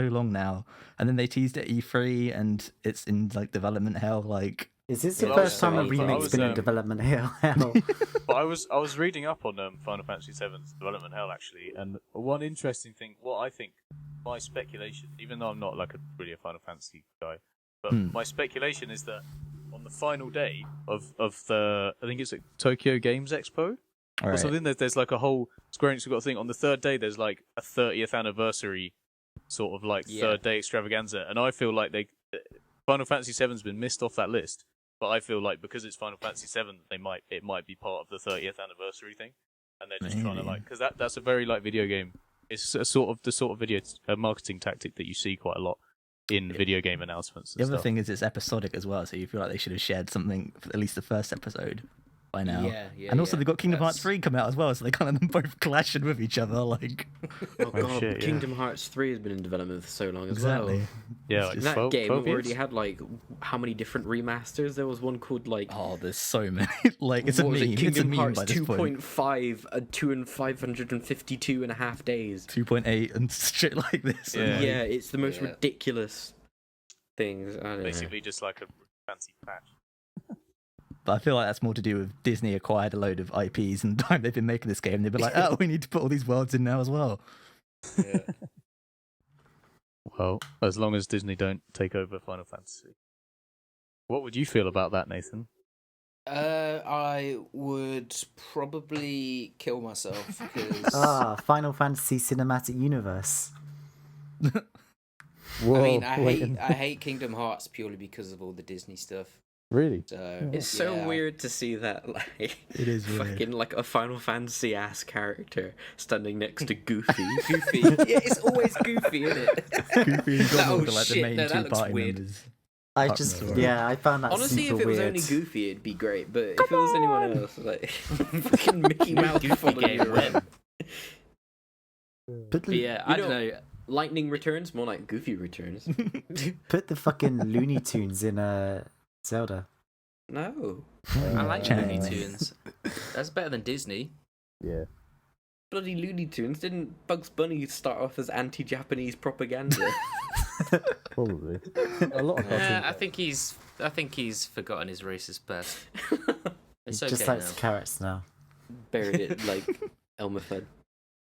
long now. And then they teased at E3, and it's in like development hell. Like, Is this the Yeah, first time a I remake's was, been in development here? Hell. But I was reading up on Final Fantasy VII's development hell actually, and one interesting thing, what I think, my speculation, even though I'm not like really a Final Fantasy guy, but my speculation is that on the final day of the, I think it's at Tokyo Games Expo all or right. something, there's like a whole Square Enix have got a thing on the third day. There's like a 30th anniversary sort of like third day extravaganza, and I feel like Final Fantasy VII's been missed off that list. But I feel like because it's Final Fantasy VII, it might be part of the 30th anniversary thing, and they're just trying to like, because that's a very like video game. It's the sort of video marketing tactic that you see quite a lot in video game announcements. The And other stuff. thing is it's episodic as well, so you feel like they should have shared something for at least the first episode by now. Yeah, And also yeah. they've got Kingdom Hearts That's- 3 come out as well, so they kind of them both clashing with each other. Like, Oh god, shit, yeah. Kingdom Hearts 3 has been in development for so long as exactly. well. Yeah, like That 12, game 12 already years? had like how many different remasters? There was one called like Oh, there's so many. Like, it's a what was meme. it? It's a Kingdom meme Hearts by this point. 2.5 2 and 552 and a half days. 2.8 and shit like this. Yeah. And, like, Yeah, it's the most Yeah. ridiculous things. I don't know. Basically, just like a fancy patch. But I feel like that's more to do with Disney acquired a load of IPs and the time they've been making this game. They've been like, oh, we need to put all these worlds in now as well. Yeah. Well, as long as Disney don't take over Final Fantasy. What would you feel about that, Nathan? I would probably kill myself because Final Fantasy Cinematic Universe. I mean, I hate Kingdom Hearts purely because of all the Disney stuff. Really? So It's so yeah. weird to see that, like, It is weird. fucking like a Final Fantasy ass character standing next to Goofy. Goofy. Yeah, it's always Goofy, isn't it? Goofy and Oh, Donald are like the shit, main no, that two looks party weird. members. I Apart just, from the story. yeah, I found that Honestly, super if it was weird. only Goofy, it'd be great. But if it was anyone else, like fucking Mickey Mouse Goofy following game, you around. Put But the, yeah, I don't know. Lightning Returns, more like Goofy Returns. put the fucking Looney Tunes in Zelda. No, I like Chang. Looney Tunes. That's better than Disney. Yeah. bloody Looney Tunes. Didn't Bugs Bunny start off as anti-Japanese propaganda? Probably. A lot of I think he's forgotten his racist past. It's He okay just likes now. carrots now. Buried it like Elmer Fudd.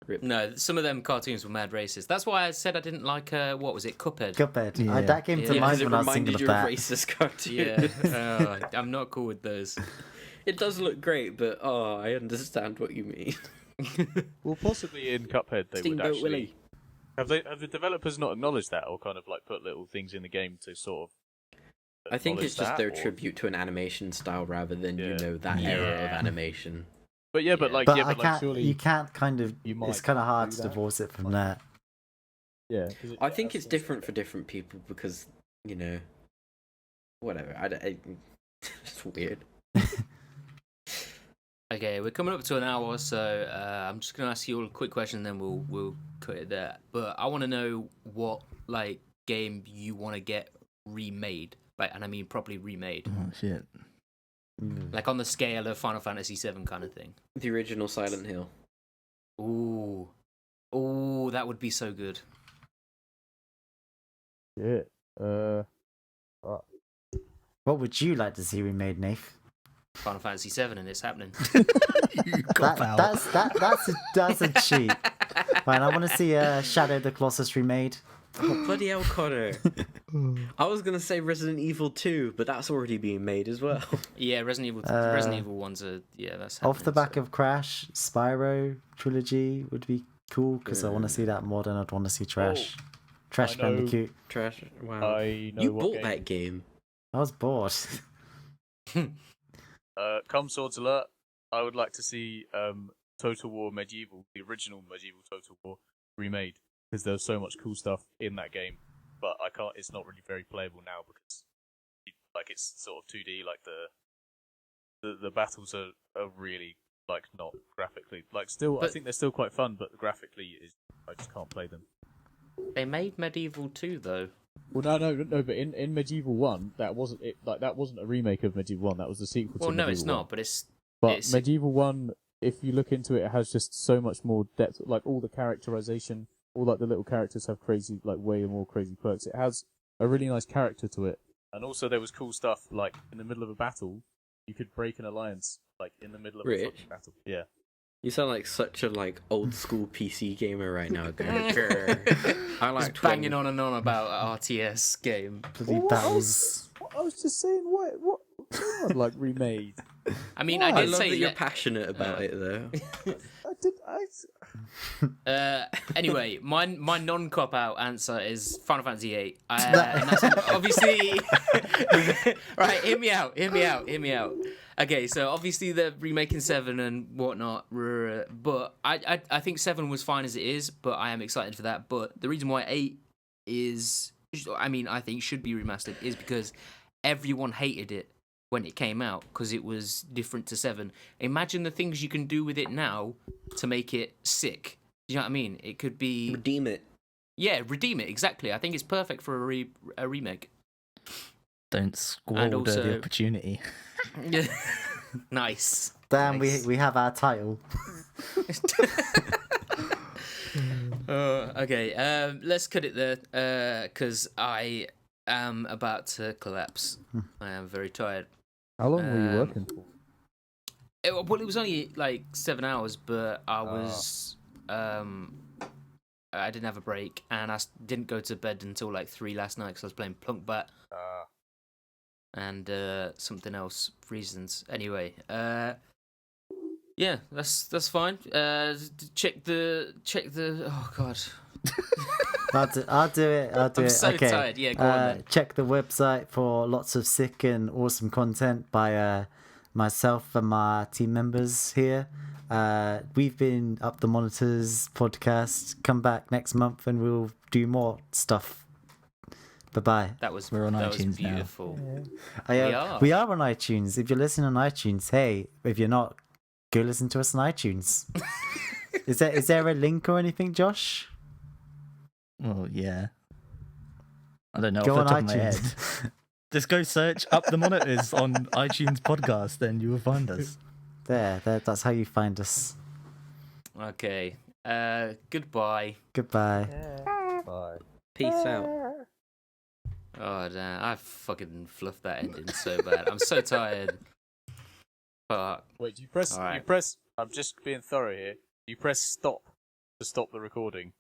Rip. No, some of them cartoons were mad racist. That's why I said I didn't like what was it, Cuphead? Cuphead. Yeah. That came to Yeah, mind Because it when I was reminded thinking you of of that. racist cartoons. Yeah, I'm not cool with those. It does look great, but I understand what you mean. Well, possibly in Cuphead they would Steamboat actually Willie. have the developers not acknowledged that, or kind of like put little things in the game to sort of. I think it's just acknowledge their that, or- tribute to an animation style rather than Yeah. that era of Yeah. animation. But yeah, but Yeah. like But yeah, I but like can't. surely You can't kind of. you might It's kind of hard do to that. divorce it from that. yeah. I think it's different for different people because whatever. It's weird. Okay, we're coming up to an hour, so I'm just gonna ask you all a quick question, and then we'll cut it there. But I want to know what like game you want to get remade, like, and I mean properly remade, Oh shit. like on the scale of Final Fantasy VII kind of thing. The original Silent Hill. Ooh, that would be so good. Yeah. What would you like to see remade, Nath? Final Fantasy VII, and it's happening. You got That's a cheat. Fine, I want to see Shadow of the Colossus remade. Oh, bloody hell, Connor. I was going to say Resident Evil 2, but that's already being made as well. Yeah, Resident Evil ones are that's Off the happening, back so. of Crash, Spyro Trilogy would be cool because I want to see that more than I'd want to see Trash. Trash I know. Bandicoot. Trash. Wow. I know You what bought game. that game. I was bored. Come Swords Alert. I would like to see Total War Medieval, the original Medieval Total War, remade because there's so much cool stuff in that game. But I can't. It's not really very playable now because it's sort of 2D. Like the battles are really like not graphically still. I think they're still quite fun, but graphically I just can't play them. They made Medieval 2 though. Well, no. But in Medieval 1, that wasn't it. Like that wasn't a remake of Medieval 1. That was the sequel to Medieval 1. Well, no, it's not. But it's. But Medieval 1, if you look into it, it has just so much more depth. Like all the characterization, all like the little characters have crazy, like way more crazy perks. It has a really nice character to it, and also there was cool stuff like in the middle of a battle, you could break an alliance like in the middle of a fucking battle. Yeah. You sound like such a old school PC gamer right now. I like Just banging on and on about RTS game. Bloody battles. I was just saying what like remade. I mean, I I did love say that you're passionate about it though. Anyway, my non-cop out answer is Final Fantasy VIII. And that's obviously right. Hear me out. Okay, so obviously they're remaking 7 and whatnot, but I think 7 was fine as it is, but I am excited for that. But the reason why 8 is, I think should be remastered is because everyone hated it when it came out because it was different to 7. Imagine the things you can do with it now to make it sick. Do you know what I mean? It could be... Redeem it. Yeah, redeem it, exactly. I think it's perfect for a remake. Don't squander the opportunity. Nice. Damn, nice. we have our title. Okay, let's cut it there because I am about to collapse. I am very tired. How long were you working for? It was only like 7 hours, but I was I didn't have a break, and I didn't go to bed until like 3 last night because I was playing Plunk Bat and something else reasons. Anyway, yeah, that's fine. Check the. Oh God. I'll do it. I'm so okay. tired. Yeah, go on then. Check the website for lots of sick and awesome content by myself and my team members here. We've been Up the Monitors podcast. Come back next month and we'll do more stuff. Bye-bye. We're on that iTunes was beautiful. Now. We are on iTunes. If you're listening on iTunes, hey, if you're not, go listen to us on iTunes. Is there a link or anything, Josh? Well, yeah. I don't know Go off the on top of my head. iTunes. Just go search Up the Monitors on iTunes podcast, then you will find us. There, that's how you find us. Okay. Goodbye. Goodbye. Bye. Peace out. Oh damn! I fucking fluffed that ending so bad. I'm so tired. Fuck. Wait, do you press? All right. You press. I'm just being thorough here. You press stop to stop the recording.